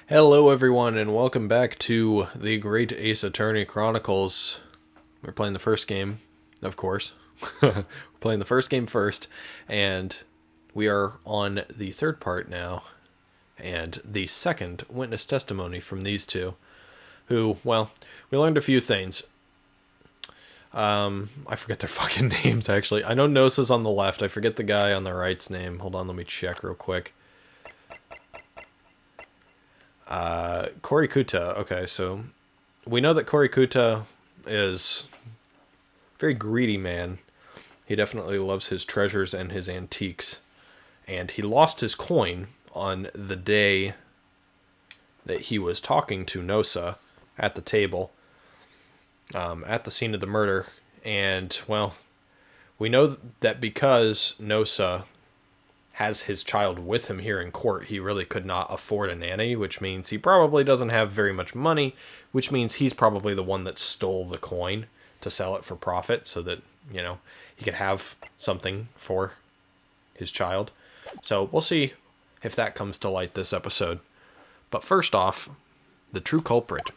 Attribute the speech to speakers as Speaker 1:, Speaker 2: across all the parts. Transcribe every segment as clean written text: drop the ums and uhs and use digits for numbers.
Speaker 1: Hello everyone and welcome back to the Great Ace Attorney Chronicles. We're playing the first game, of course. We're playing the first game first, and we are on the third part now, and the second witness testimony from these two, who, well, we learned a few things. I forget their fucking names, actually. I know Nosa's on the left. I forget the guy on the right's name. Hold on, let me check real quick. Korikuta. Okay, so we know that Korikuta is a very greedy man. He definitely loves his treasures and his antiques. And he lost his coin on the day that he was talking to Nosa at the table, at the scene of the murder. And, well, we know that because Nosa has his child with him here in court, he really could not afford a nanny, which means he probably doesn't have very much money, which means he's probably the one that stole the coin to sell it for profit so that, you know, he could have something for his child. So we'll see if that comes to light this episode. But first off, the true culprit.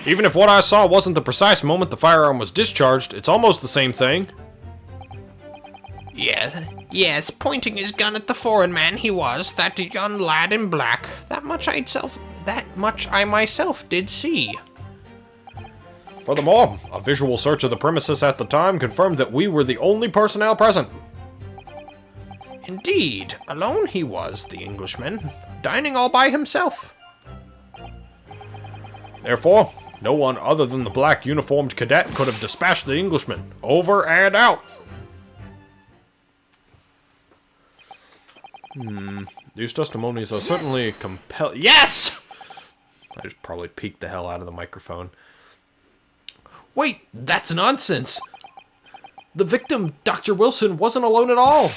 Speaker 1: Even if what I saw wasn't the precise moment the firearm was discharged, it's almost the same thing.
Speaker 2: Yes, pointing his gun at the foreign man he was, that young lad in black. That much I myself did see.
Speaker 1: Furthermore, a visual search of the premises at the time confirmed that we were the only personnel present.
Speaker 2: Indeed, alone he was, the Englishman, dining all by himself.
Speaker 1: Therefore, no one other than the black uniformed cadet could have dispatched the Englishman. Over and out. These testimonies are certainly compelling. Yes! I just probably peeked the hell out of the microphone. Wait, that's nonsense! The victim, Dr. Wilson, wasn't alone at all.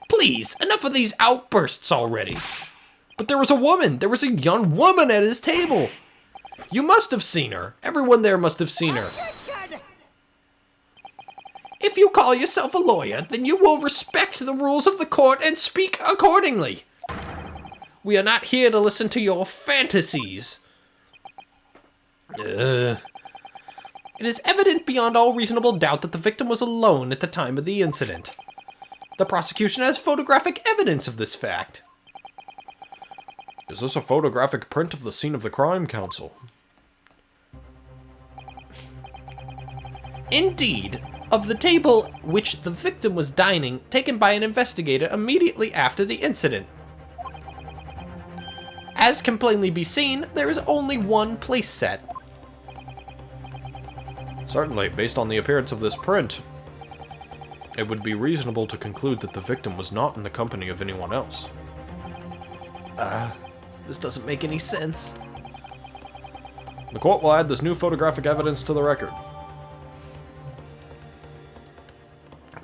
Speaker 2: Please, enough of these outbursts already.
Speaker 1: But there was a woman! There was a young woman at his table! You must have seen her. Everyone there must have seen her.
Speaker 2: If you call yourself a lawyer, then you will respect the rules of the court and speak accordingly. We are not here to listen to your fantasies. It is evident beyond all reasonable doubt that the victim was alone at the time of the incident. The prosecution has photographic evidence of this fact.
Speaker 1: Is this a photographic print of the scene of the crime, counsel?
Speaker 2: Indeed. Of the table which the victim was dining, taken by an investigator immediately after the incident. As can plainly be seen, there is only one place set.
Speaker 1: Certainly, based on the appearance of this print, it would be reasonable to conclude that the victim was not in the company of anyone else.
Speaker 2: This doesn't make any sense.
Speaker 1: The court will add this new photographic evidence to the record.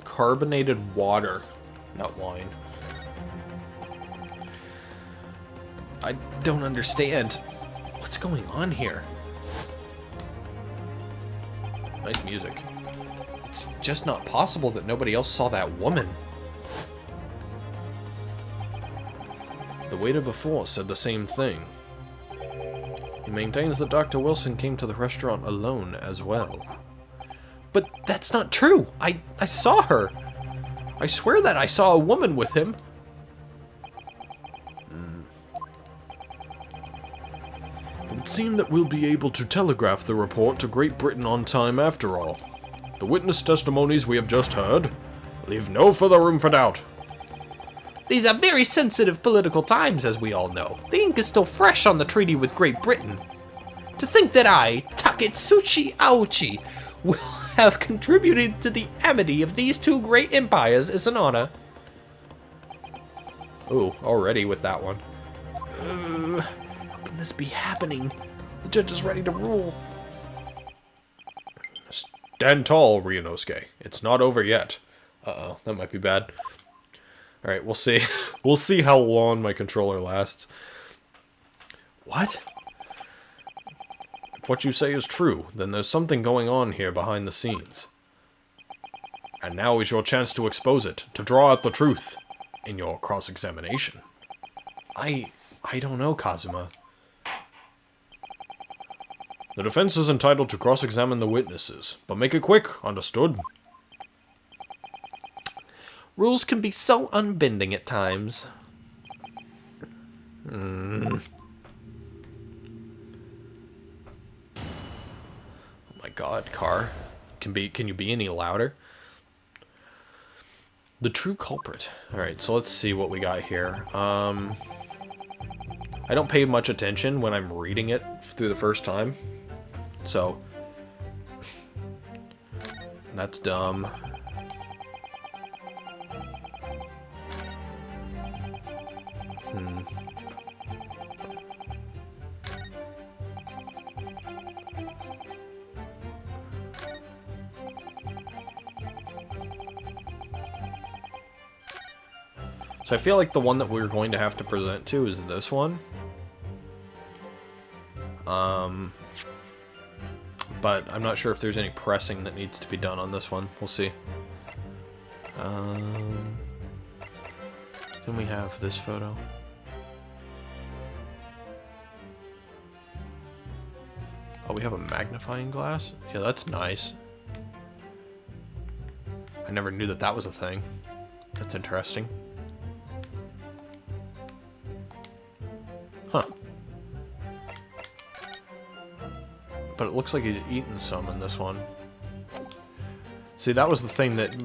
Speaker 1: Carbonated water, not wine. I don't understand. What's going on here? Nice music. It's just not possible that nobody else saw that woman. The waiter before said the same thing. He maintains that Dr. Wilson came to the restaurant alone as well. But that's not true. I saw her. I swear that I saw a woman with him. It would seem that we'll be able to telegraph the report to Great Britain on time after all. The witness testimonies we have just heard leave no further room for doubt.
Speaker 2: These are very sensitive political times, as we all know. The ink is still fresh on the treaty with Great Britain. To think that I, Taketsuchi Aochi, will have contributed to the amity of these two great empires is an honor.
Speaker 1: Oh, already with that one.
Speaker 2: How can this be happening? The judge is ready to rule.
Speaker 1: Stand tall, Ryunosuke. It's not over yet. Uh-oh, that might be bad. Alright, we'll see. We'll see how long my controller lasts. What? If what you say is true, then there's something going on here behind the scenes. And now is your chance to expose it, to draw out the truth in your cross-examination. I don't know, Kazuma. The defense is entitled to cross-examine the witnesses, but make it quick, understood?
Speaker 2: Rules can be so unbending at times.
Speaker 1: Oh my god, car. Can you be any louder? The true culprit. Alright, so let's see what we got here. I don't pay much attention when I'm reading it through the first time. So, that's dumb. So I feel like the one that we're going to have to present to is this one. But I'm not sure if there's any pressing that needs to be done on this one. We'll see. Then we have this photo. Oh, we have a magnifying glass? Yeah, that's nice. I never knew that that was a thing. That's interesting. Huh. But it looks like he's eaten some in this one. See, that was the thing that...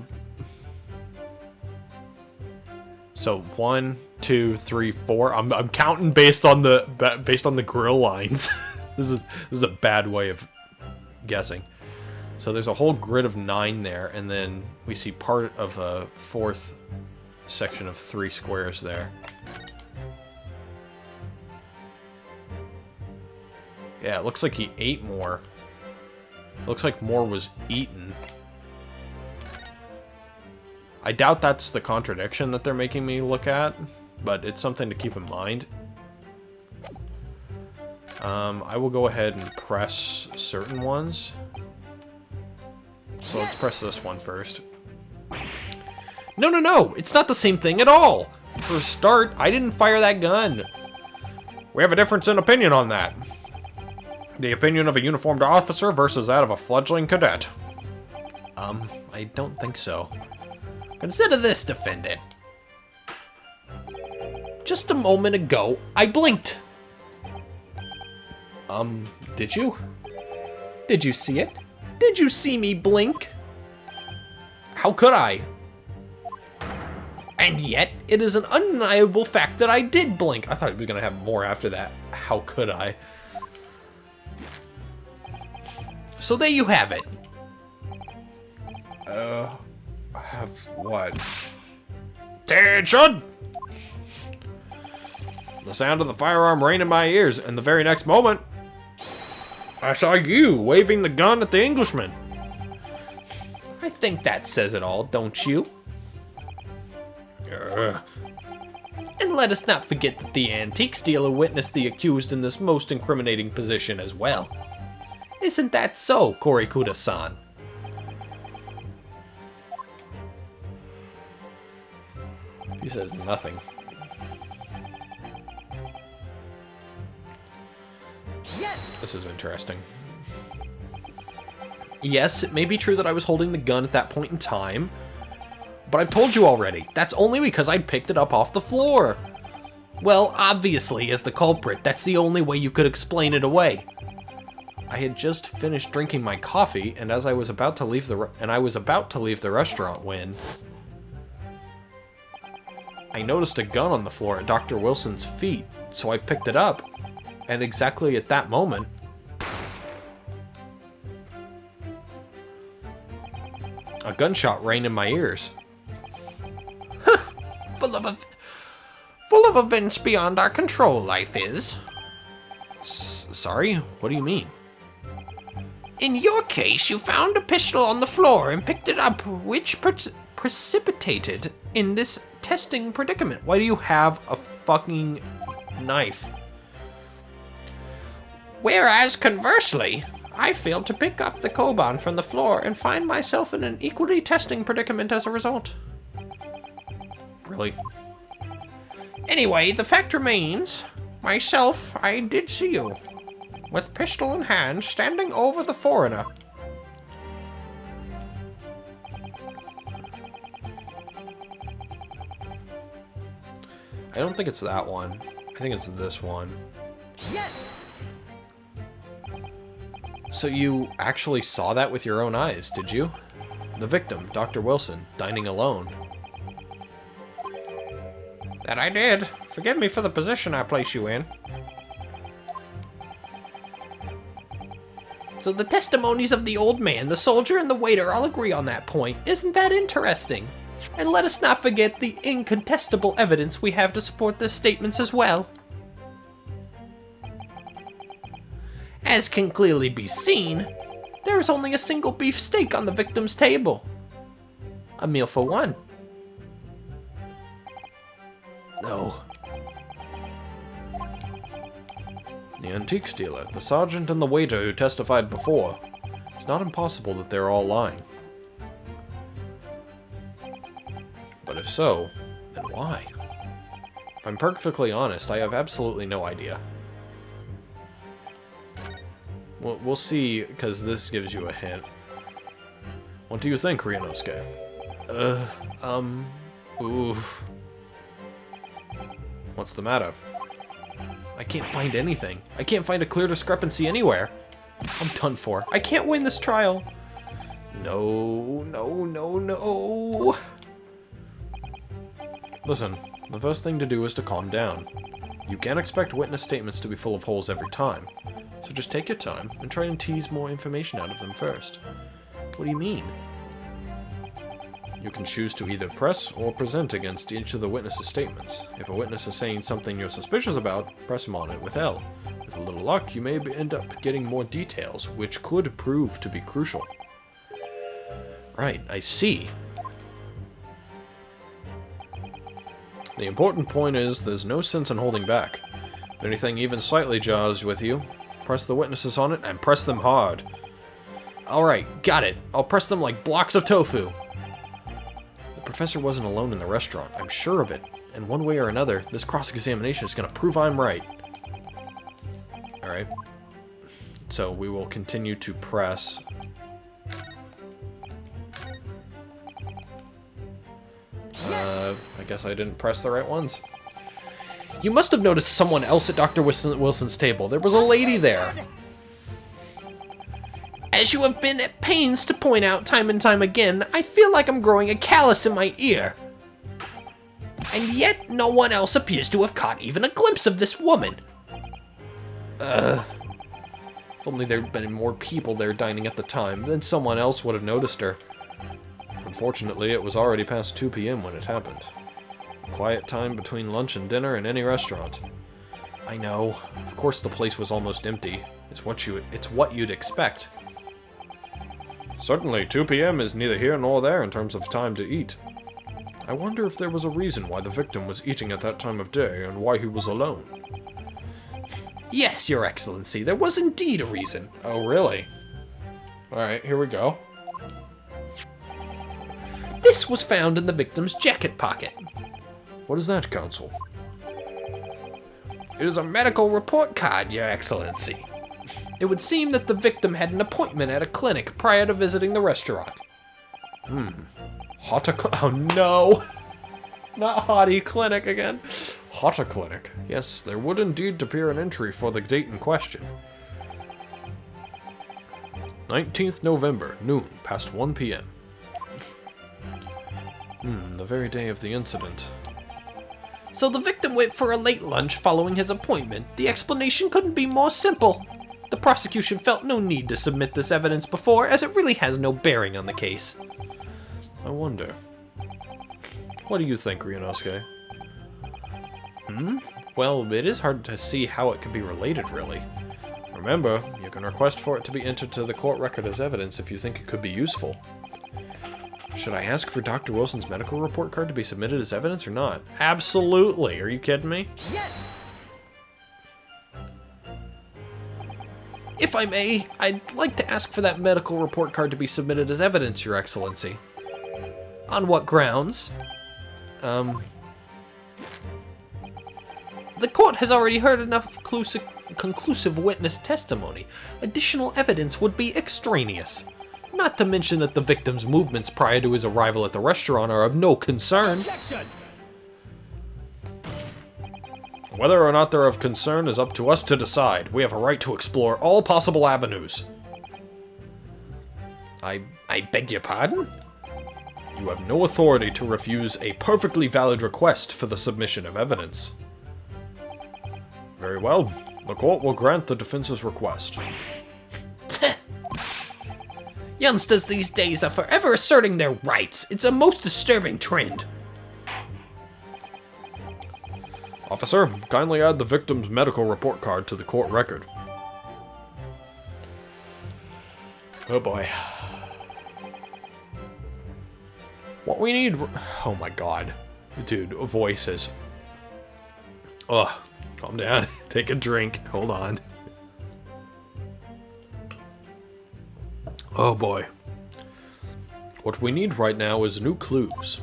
Speaker 1: So 1, 2, 3, 4. I'm counting based on the grill lines. This is a bad way of guessing. So there's a whole grid of 9 there, and then we see part of a 4th section of 3 squares there. Yeah, it looks like he ate more. Looks like more was eaten. I doubt that's the contradiction that they're making me look at, but it's something to keep in mind. I will go ahead and press certain ones. So let's press this one first. No, it's not the same thing at all. For a start, I didn't fire that gun. We have a difference in opinion on that. The opinion of a uniformed officer versus that of a fledgling cadet. I don't think so.
Speaker 2: Consider this, defendant. Just a moment ago, I blinked.
Speaker 1: Did you?
Speaker 2: Did you see it? Did you see me blink?
Speaker 1: How could I?
Speaker 2: And yet, it is an undeniable fact that I did blink.
Speaker 1: I thought he was gonna have more after that. How could I?
Speaker 2: So there you have it.
Speaker 1: Have what? Attention! The sound of the firearm rang in my ears, and the very next moment, I saw you waving the gun at the Englishman.
Speaker 2: I think that says it all, don't you? And let us not forget that the antiques dealer witnessed the accused in this most incriminating position as well. Isn't that so, Korikuta-san?
Speaker 1: He says nothing.
Speaker 2: Yes!
Speaker 1: This is interesting.
Speaker 2: Yes, it may be true that I was holding the gun at that point in time, but I've told you already, that's only because I'd picked it up off the floor. Well, obviously, as the culprit, that's the only way you could explain it away. I had just finished drinking my coffee, and I was about to leave the restaurant when I noticed a gun on the floor at Dr. Wilson's feet, so I picked it up, and exactly at that moment, a gunshot rang in my ears. Full of events beyond our control, life is.
Speaker 1: Sorry? What do you mean?
Speaker 2: In your case, you found a pistol on the floor and picked it up, which precipitated in this testing predicament.
Speaker 1: Why do you have a fucking knife?
Speaker 2: Whereas, conversely, I failed to pick up the Koban from the floor and find myself in an equally testing predicament as a result.
Speaker 1: Really?
Speaker 2: Anyway, the fact remains, myself, I did see you, with pistol in hand, standing over the foreigner.
Speaker 1: I don't think it's that one. I think it's this one.
Speaker 3: Yes!
Speaker 1: So you actually saw that with your own eyes, did you? The victim, Dr. Wilson, dining alone.
Speaker 2: That I did. Forgive me for the position I place you in. So the testimonies of the old man, the soldier, and the waiter all agree on that point. Isn't that interesting? And let us not forget the incontestable evidence we have to support their statements as well. As can clearly be seen, there is only a single beef steak on the victim's table. A meal for one.
Speaker 1: No. The antiques dealer, the sergeant, and the waiter who testified before. It's not impossible that they're all lying. But if so, then why? If I'm perfectly honest, I have absolutely no idea. We'll see, because this gives you a hint. What do you think, Ryunosuke? Oof. What's the matter? I can't find anything. I can't find a clear discrepancy anywhere. I'm done for. I can't win this trial. No, no, no, no. Listen, the first thing to do is to calm down. You can't expect witness statements to be full of holes every time. So just take your time and try and tease more information out of them first. What do you mean? You can choose to either press or present against each of the witnesses' statements. If a witness is saying something you're suspicious about, press him on it with L. With a little luck, you may end up getting more details, which could prove to be crucial. Right, I see. The important point is, there's no sense in holding back. If anything even slightly jars with you, press the witnesses on it and press them hard. Alright, got it. I'll press them like blocks of tofu. The professor wasn't alone in the restaurant, I'm sure of it. And one way or another, this cross-examination is going to prove I'm right. Alright. So we will continue to press. I guess I didn't press the right ones. You must have noticed someone else at Dr. Wilson's table. There was a lady there.
Speaker 2: As you have been at pains to point out time and time again, I feel like I'm growing a callus in my ear. And yet, no one else appears to have caught even a glimpse of this woman.
Speaker 1: If only there'd been more people there dining at the time, then someone else would have noticed her. Unfortunately, it was already past 2 p.m. when it happened. Quiet time between lunch and dinner in any restaurant. I know. Of course the place was almost empty. It's what you'd expect. Certainly, 2 p.m. is neither here nor there in terms of time to eat. I wonder if there was a reason why the victim was eating at that time of day and why he was alone.
Speaker 2: Yes, Your Excellency, there was indeed a reason.
Speaker 1: Oh, really? Alright, here we go.
Speaker 2: This was found in the victim's jacket pocket.
Speaker 1: What is that, Counsel?
Speaker 2: It is a medical report card, Your Excellency. It would seem that the victim had an appointment at a clinic prior to visiting the restaurant.
Speaker 1: HOTTA oh no! Not Hottie Clinic again. HOTTA Clinic. Yes, there would indeed appear an entry for the date in question. 19th November, noon, past 1 p.m. The very day of the incident.
Speaker 2: So the victim went for a late lunch following his appointment. The explanation couldn't be more simple. The prosecution felt no need to submit this evidence before, as it really has no bearing on the case.
Speaker 1: I wonder. What do you think, Ryunosuke?
Speaker 2: Well, it is hard to see how it could be related, really.
Speaker 1: Remember, you can request for it to be entered to the court record as evidence if you think it could be useful. Should I ask for Dr. Wilson's medical report card to be submitted as evidence or not? Absolutely. Are you kidding me?
Speaker 3: Yes!
Speaker 2: If I may, I'd like to ask for that medical report card to be submitted as evidence, Your Excellency. On what grounds? The court has already heard enough conclusive witness testimony. Additional evidence would be extraneous. Not to mention that the victim's movements prior to his arrival at the restaurant are of no concern.
Speaker 3: Objection!
Speaker 1: Whether or not they're of concern is up to us to decide. We have a right to explore all possible avenues.
Speaker 2: I beg your pardon?
Speaker 1: You have no authority to refuse a perfectly valid request for the submission of evidence. Very well. The court will grant the defense's request.
Speaker 2: Youngsters these days are forever asserting their rights. It's a most disturbing trend.
Speaker 1: Officer, kindly add the victim's medical report card to the court record. Oh boy. What we need... Oh my god. Dude, voices. Ugh. Calm down. Take a drink. Hold on. Oh boy. What we need right now is new clues.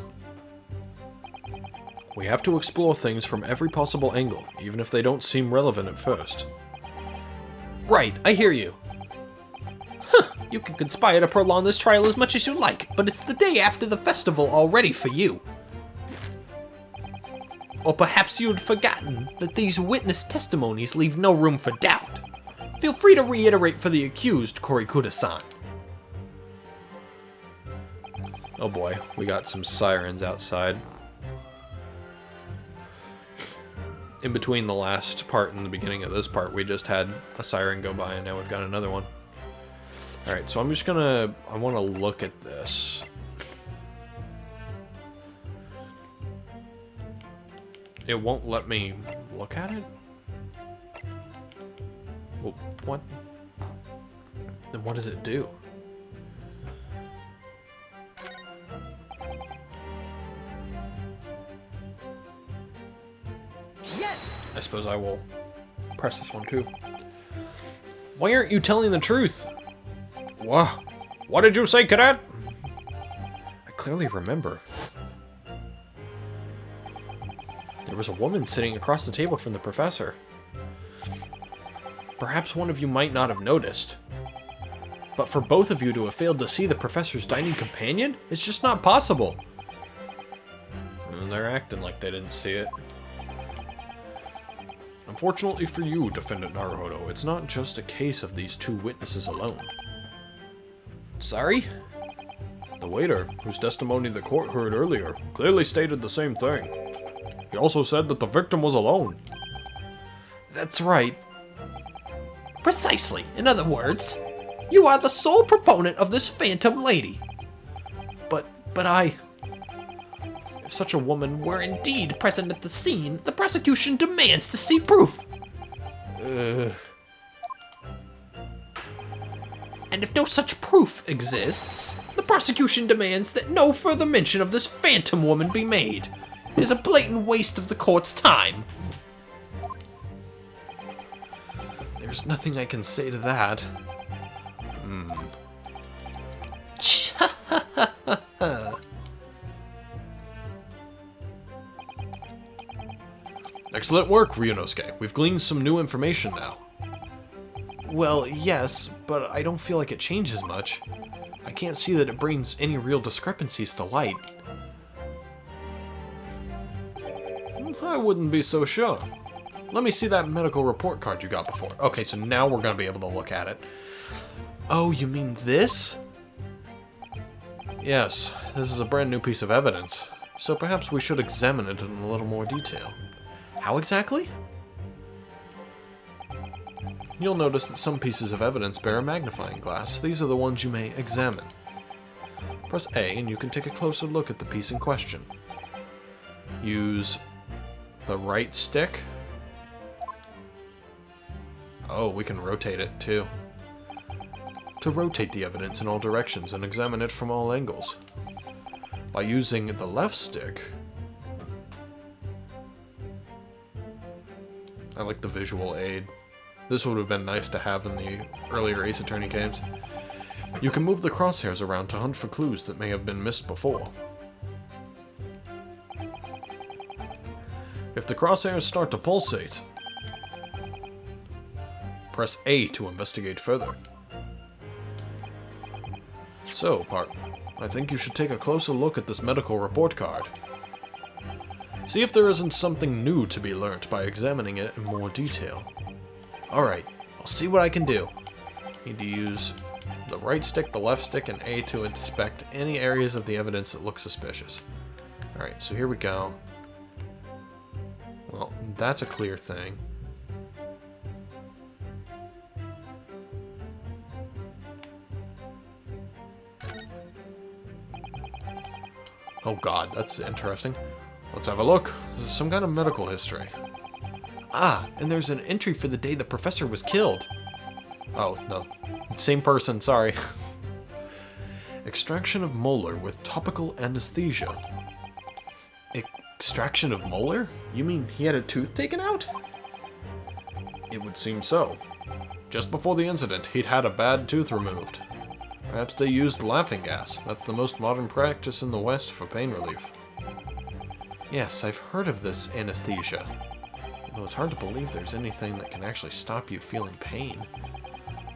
Speaker 1: We have to explore things from every possible angle, even if they don't seem relevant at first.
Speaker 2: Right, I hear you. Huh, you can conspire to prolong this trial as much as you like, but it's the day after the festival already for you. Or perhaps you'd forgotten that these witness testimonies leave no room for doubt. Feel free to reiterate for the accused, Korikuta-san.
Speaker 1: Oh boy, we got some sirens outside. In between the last part and the beginning of this part, we just had a siren go by, and now we've got another one. Alright, so I'm just gonna... I want to look at this. It won't let me look at it? Well, what? Then what does it do?
Speaker 3: Yes!
Speaker 1: I suppose I will press this one too. Why aren't you telling the truth? What did you say, cadet? I clearly remember. There was a woman sitting across the table from the professor. Perhaps one of you might not have noticed. But for both of you to have failed to see the professor's dining companion, it's just not possible. And they're acting like they didn't see it. Unfortunately for you, Defendant Naruhodo, it's not just a case of these two witnesses alone. Sorry? The waiter, whose testimony the court heard earlier, clearly stated the same thing. He also said that the victim was alone.
Speaker 2: That's right. Precisely. In other words, you are the sole proponent of this phantom lady. But I... If such a woman were indeed present at the scene, the prosecution demands to see proof. And if no such proof exists, the prosecution demands that no further mention of this phantom woman be made. It is a blatant waste of the court's time.
Speaker 1: There's nothing I can say to that. Excellent work, Ryunosuke. We've gleaned some new information now. Well, yes, but I don't feel like it changes much. I can't see that it brings any real discrepancies to light. I wouldn't be so sure. Let me see that medical report card you got before. Okay, so now we're gonna be able to look at it. Oh, you mean this? Yes, this is a brand new piece of evidence, so perhaps we should examine it in a little more detail. How exactly? You'll notice that some pieces of evidence bear a magnifying glass. These are the ones you may examine. Press A and you can take a closer look at the piece in question. Use the right stick. Oh, we can rotate it too. To rotate the evidence in all directions and examine it from all angles. By using the left stick, I like the visual aid. This would have been nice to have in the earlier Ace Attorney games. You can move the crosshairs around to hunt for clues that may have been missed before. If If the crosshairs start to pulsate, press A to investigate further. So, partner, I think you should take a closer look at this medical report card. See if there isn't something new to be learnt by examining it in more detail. Alright, I'll see what I can do. Need to use the right stick, the left stick, and A to inspect any areas of the evidence that look suspicious. Alright, so here we go. Well, that's a clear thing. Oh god, that's interesting. Let's have a look. This is some kind of medical history. Ah, and there's an entry for the day the professor was killed. Oh, no. Same person, sorry. Extraction of molar with topical anesthesia. Extraction of molar? You mean he had a tooth taken out? It would seem so. Just before the incident, he'd had a bad tooth removed. Perhaps they used laughing gas. That's the most modern practice in the West for pain relief. Yes, I've heard of this anesthesia. Although it's hard to believe there's anything that can actually stop you feeling pain.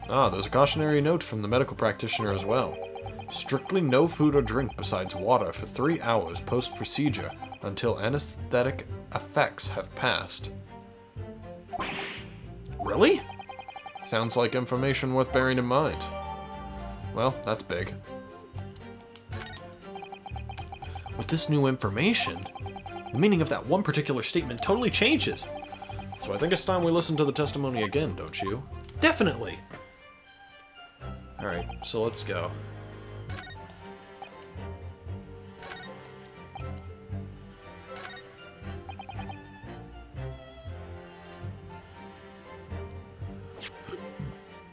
Speaker 1: Ah, there's a cautionary note from the medical practitioner as well. Strictly no food or drink besides water for 3 hours post-procedure until anesthetic effects have passed. Really? Sounds like information worth bearing in mind. Well, that's big. With this new information, the meaning of that one particular statement totally changes. So I think it's time we listen to the testimony again, don't you? Definitely! Alright, so let's go.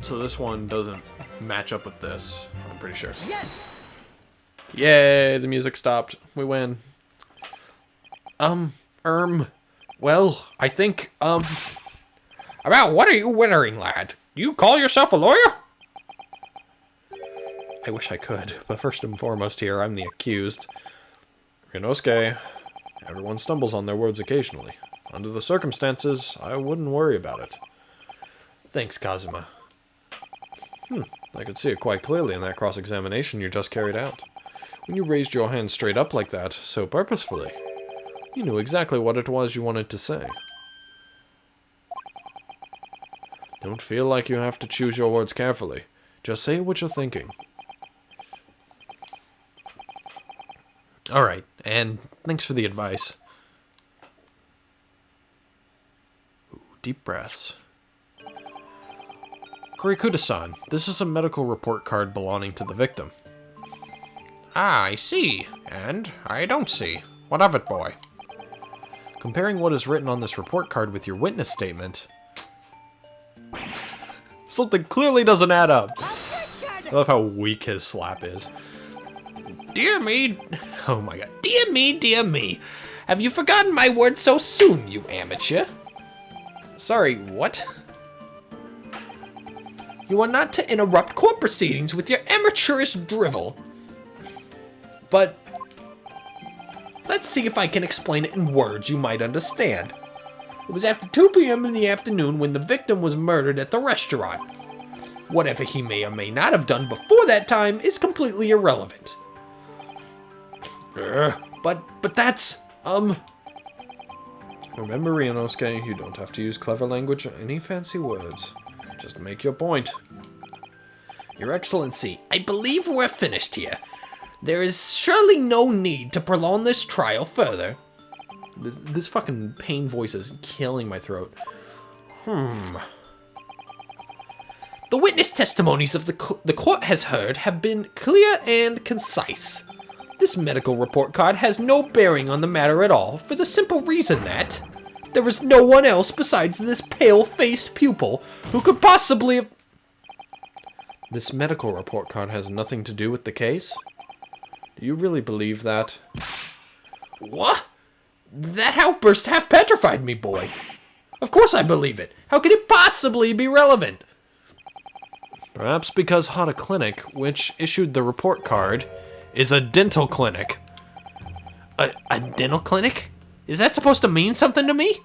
Speaker 1: So this one doesn't match up with this, I'm pretty sure.
Speaker 2: Yes!
Speaker 1: Yay, the music stopped. We win. Well, I think,
Speaker 2: About what are you wittering, lad? Do you call yourself a lawyer?
Speaker 1: I wish I could, but first and foremost here, I'm the accused. Ryunosuke, everyone stumbles on their words occasionally. Under the circumstances, I wouldn't worry about it. Thanks, Kazuma. I could see it quite clearly in that cross-examination you just carried out. When you raised your hand straight up like that, so purposefully, you knew exactly what it was you wanted to say. Don't feel like you have to choose your words carefully. Just say what you're thinking. Alright, and thanks for the advice. Ooh, deep breaths. Kurikuta-san, this is a medical report card belonging to the victim.
Speaker 2: Ah, I see. And I don't see. What of it, boy?
Speaker 1: Comparing what is written on this report card with your witness statement, something clearly doesn't add up. I love how weak his slap is.
Speaker 2: Dear me. Oh my god. Dear me, dear me. Have you forgotten my words so soon, you amateur?
Speaker 1: Sorry, what?
Speaker 2: You are not to interrupt court proceedings with your amateurish drivel. But let's see if I can explain it in words you might understand. It was after 2 p.m. in the afternoon when the victim was murdered at the restaurant. Whatever he may or may not have done before that time is completely irrelevant. But that's,
Speaker 1: Remember, Ryunosuke, you don't have to use clever language or any fancy words. Just make your point.
Speaker 2: Your Excellency, I believe we're finished here. There is surely no need to prolong this trial further.
Speaker 1: This fucking pain voice is killing my throat.
Speaker 2: The witness testimonies of the court has heard have been clear and concise. This medical report card has no bearing on the matter at all, for the simple reason that there is no one else besides this pale-faced pupil who could possibly have...
Speaker 1: This medical report card has nothing to do with the case? Do you really believe that?
Speaker 2: What? That outburst half petrified me, boy. Of course I believe it. How could it possibly be relevant?
Speaker 1: Perhaps because HOTTA Clinic, which issued the report card, is a dental clinic.
Speaker 2: A dental clinic? Is that supposed to mean something to me?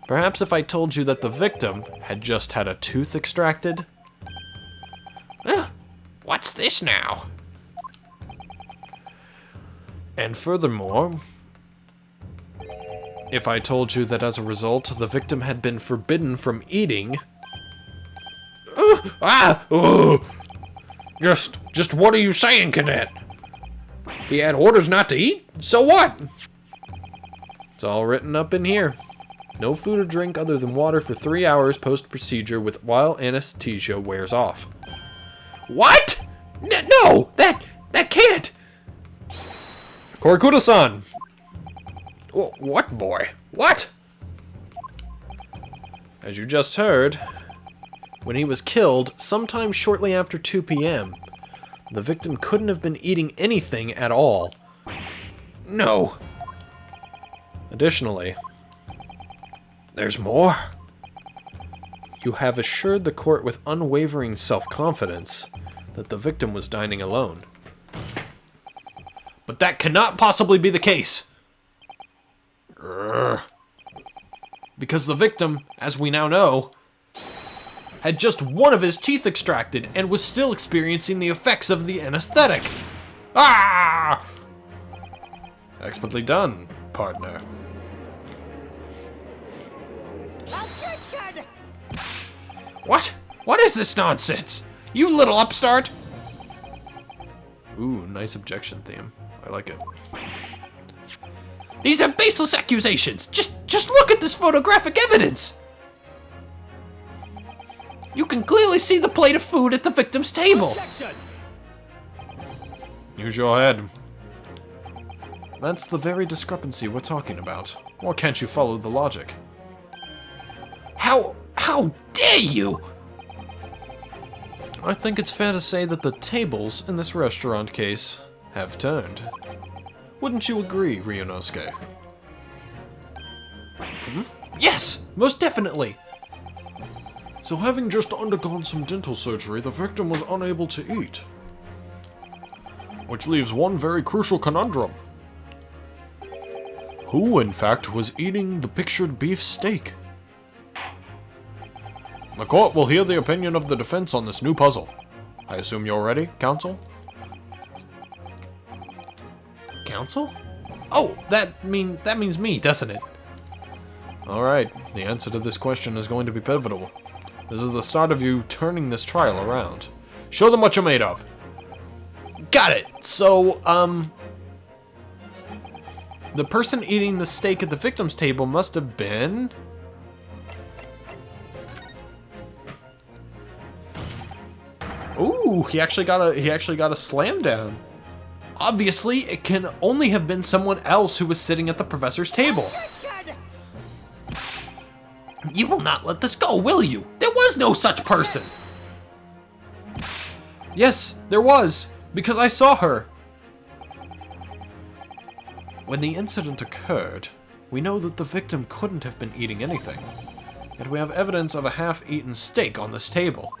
Speaker 1: Perhaps if I told you that the victim had just had a tooth extracted?
Speaker 2: What's this now?
Speaker 1: And furthermore, if I told you that as a result, the victim had been forbidden from eating...
Speaker 2: Just what are you saying, Cadet? He had orders not to eat? So what?
Speaker 1: It's all written up in here. No food or drink other than water for 3 hours post-procedure while anesthesia wears off.
Speaker 2: What? No, that can't.
Speaker 1: Korikuta-san!
Speaker 2: What, boy? What?
Speaker 1: As you just heard, when he was killed sometime shortly after 2 p.m., the victim couldn't have been eating anything at all.
Speaker 2: No.
Speaker 1: Additionally,
Speaker 2: there's more?
Speaker 1: You have assured the court with unwavering self-confidence that the victim was dining alone.
Speaker 2: But that cannot possibly be the case. Because the victim, as we now know, had just one of his teeth extracted and was still experiencing the effects of the anesthetic. Ah!
Speaker 1: Expertly done, partner.
Speaker 3: Objection!
Speaker 2: What? What is this nonsense? You little upstart!
Speaker 1: Ooh, nice objection theme. I like it.
Speaker 2: These are baseless accusations! Just look at this photographic evidence! You can clearly see the plate of food at the victim's table.
Speaker 3: Objection!
Speaker 1: Use your head. That's the very discrepancy we're talking about. Or can't you follow the logic?
Speaker 2: How dare you?
Speaker 1: I think it's fair to say that the tables in this restaurant case have turned. Wouldn't you agree, Ryunosuke?
Speaker 2: Yes, most definitely.
Speaker 1: So having just undergone some dental surgery, the victim was unable to eat. Which leaves one very crucial conundrum. Who, in fact, was eating the pictured beef steak? The court will hear the opinion of the defense on this new puzzle. I assume you're ready, counsel?
Speaker 2: Counsel? Oh, that means me, doesn't it?
Speaker 1: Alright, the answer to this question is going to be pivotal. This is the start of you turning this trial around. Show them what you're made of.
Speaker 2: Got it. So,
Speaker 1: the person eating the steak at the victim's table must have been... Ooh, he actually got a slam down.
Speaker 2: obviously, it can only have been someone else who was sitting at the professor's table.
Speaker 3: Objection!
Speaker 2: You will not let this go, will you? There was no such person.
Speaker 1: Yes, there was, because I saw her. When the incident occurred, we know that the victim couldn't have been eating anything, and we have evidence of a half-eaten steak on this table.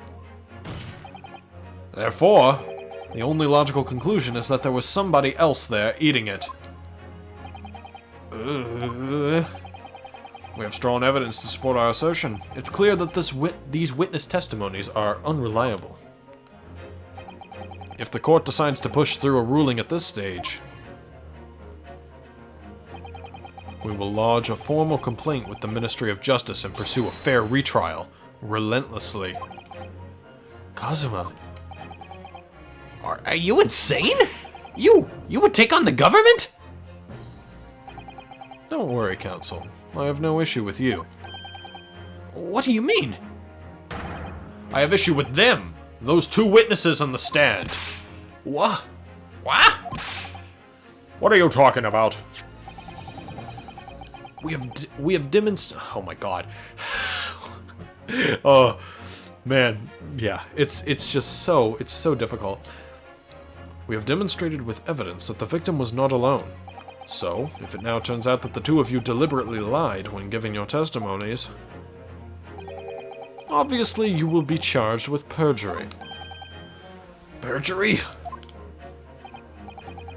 Speaker 1: Therefore, the only logical conclusion is that there was somebody else there eating it. We have strong evidence to support our assertion. It's clear that these witness testimonies are unreliable. If the court decides to push through a ruling at this stage, we will lodge a formal complaint with the Ministry of Justice and pursue a fair retrial, relentlessly. Kazuma.
Speaker 2: Are you insane? You would take on the government?
Speaker 1: Don't worry, Counsel. I have no issue with you.
Speaker 2: What do you mean?
Speaker 1: I have issue with them, those two witnesses on the stand.
Speaker 2: What? What?
Speaker 1: What are you talking about? We have demonstrated. Oh my god. Oh man, yeah. It's so difficult. We have demonstrated with evidence that the victim was not alone. So, if it now turns out that the two of you deliberately lied when giving your testimonies, obviously you will be charged with perjury.
Speaker 2: Perjury?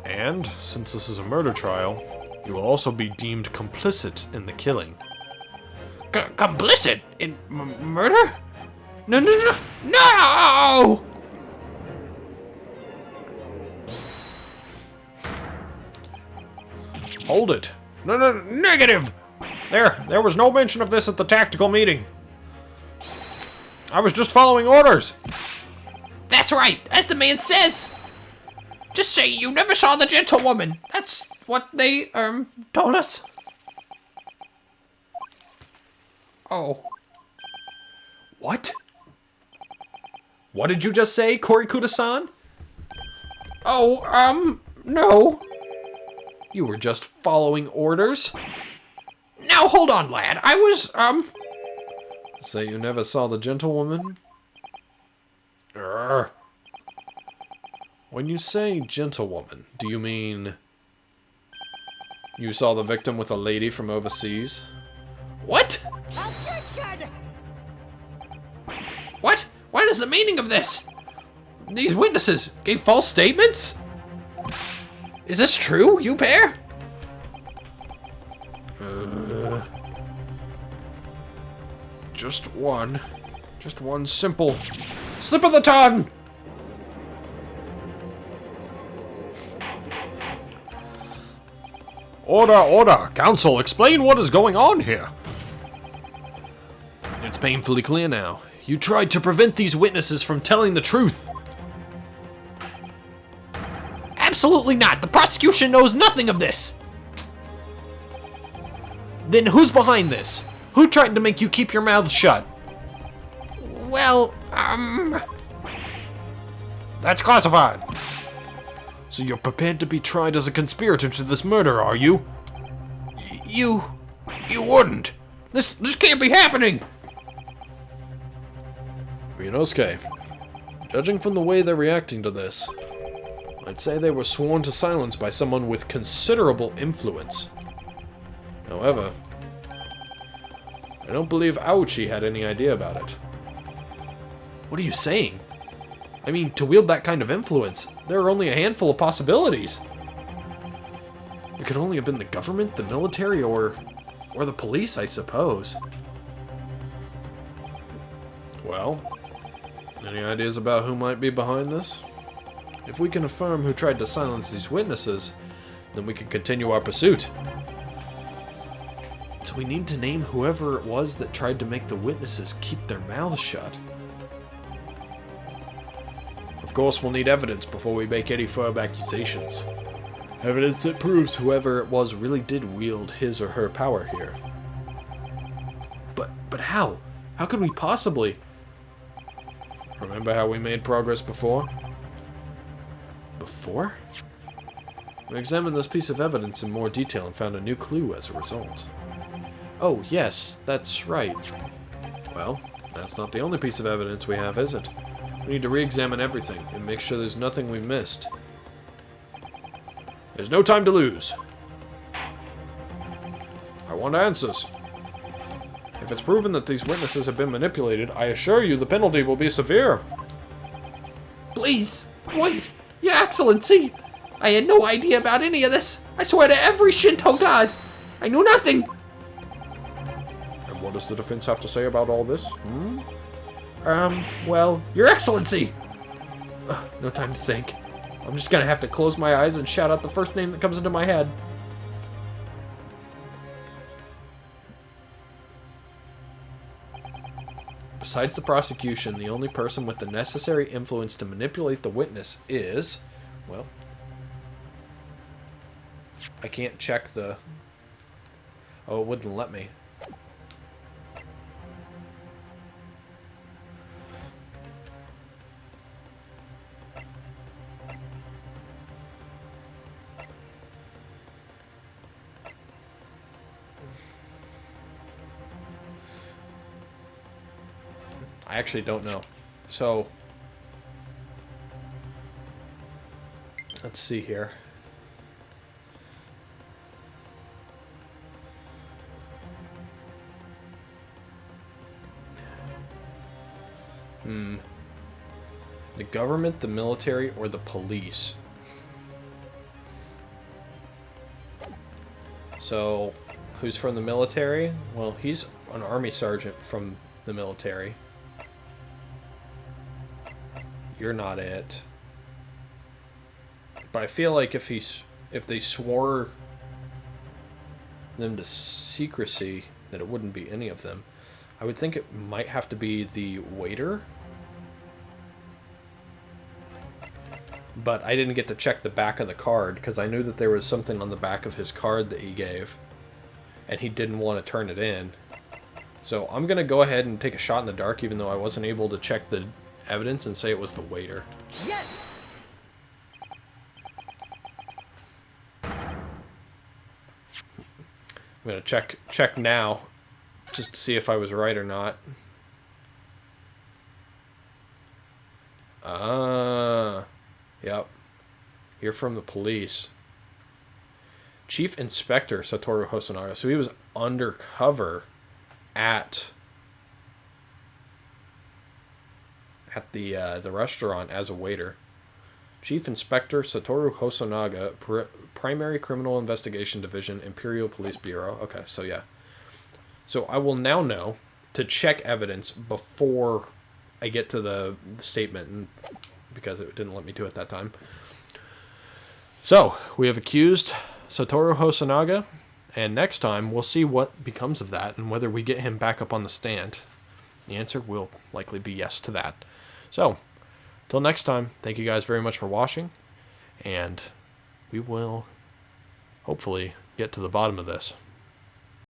Speaker 1: And, since this is a murder trial, You will also be deemed complicit in the killing.
Speaker 2: Complicit in murder? No, no, no, no!
Speaker 1: Hold it. No, no, negative! There was no mention of this at the tactical meeting. I was just following orders.
Speaker 2: That's right, as the man says. Just say you never saw the gentlewoman. That's what they, told us. Oh.
Speaker 1: What? What did you just say, Korikuta-san?
Speaker 2: Oh, no.
Speaker 1: You were just following orders?
Speaker 2: Now, hold on, lad. I was,
Speaker 1: Say you never saw the gentlewoman? Urgh. When you say gentlewoman, do you mean you saw the victim with a lady from overseas?
Speaker 2: What? What? What is the meaning of this? These witnesses gave false statements? Is this true, you pair?
Speaker 1: Just one simple slip of the tongue. Order! Counsel, explain what is going on here. It's painfully clear now. You tried to prevent these witnesses from telling the truth.
Speaker 2: Absolutely not. The prosecution knows nothing of this.
Speaker 1: Then who's behind this? Who tried to make you keep your mouth shut?
Speaker 2: Well,
Speaker 1: That's classified. So you're prepared to be tried as a conspirator to this murder, are you?
Speaker 2: You wouldn't. This can't be happening.
Speaker 1: Ryunosuke, judging from the way they're reacting to this, I'd say they were sworn to silence by someone with considerable influence. However, I don't believe Aochi had any idea about it. What are you saying? I mean, to wield that kind of influence, there are only a handful of possibilities. It could only have been the government, the military, or the police, I suppose. Well, any ideas about who might be behind this? If we can affirm who tried to silence these witnesses, then we can continue our pursuit. So we need to name whoever it was that tried to make the witnesses keep their mouths shut. Of course, we'll need evidence before we make any firm accusations. Evidence that proves whoever it was really did wield his or her power here. But how? How could we possibly... Remember how we made progress before? Before? We examined this piece of evidence in more detail and found a new clue as a result. Oh, yes, that's right. Well, that's not the only piece of evidence we have, is it? We need to re-examine everything and make sure there's nothing we missed. There's no time to lose. I want answers. If it's proven that these witnesses have been manipulated, I assure you the penalty will be severe.
Speaker 2: Please, wait. Your Excellency. I had no idea about any of this. I swear to every Shinto god. I knew nothing.
Speaker 1: And what does the defense have to say about all this?
Speaker 2: Well, Your Excellency.
Speaker 1: No time to think. I'm just gonna have to close my eyes and shout out the first name that comes into my head. Besides the prosecution, the only person with the necessary influence to manipulate the witness is... Well... I can't check the... Oh, it wouldn't let me. I actually don't know. So, let's see here. The government, the military, or the police? So, who's from the military? Well, he's an army sergeant from the military. You're not it. But I feel like if they swore them to secrecy, that it wouldn't be any of them. I would think it might have to be the waiter. But I didn't get to check the back of the card because I knew that there was something on the back of his card that he gave. And he didn't want to turn it in. So I'm going to go ahead and take a shot in the dark even though I wasn't able to check the evidence and say it was the waiter.
Speaker 3: Yes!
Speaker 1: I'm going to check now just to see if I was right or not. Yep. You're from the police. Chief Inspector Satoru Hosonaga. So he was undercover at the restaurant as a waiter. Chief Inspector Satoru Hosonaga, Primary Criminal Investigation Division, Imperial Police Bureau. Okay, so yeah. So I will now know to check evidence before I get to the statement, and because it didn't let me do it that time. So, we have accused Satoru Hosonaga, and next time we'll see what becomes of that and whether we get him back up on the stand. The answer will likely be yes to that. So, till next time, thank you guys very much for watching, and we will hopefully get to the bottom of this.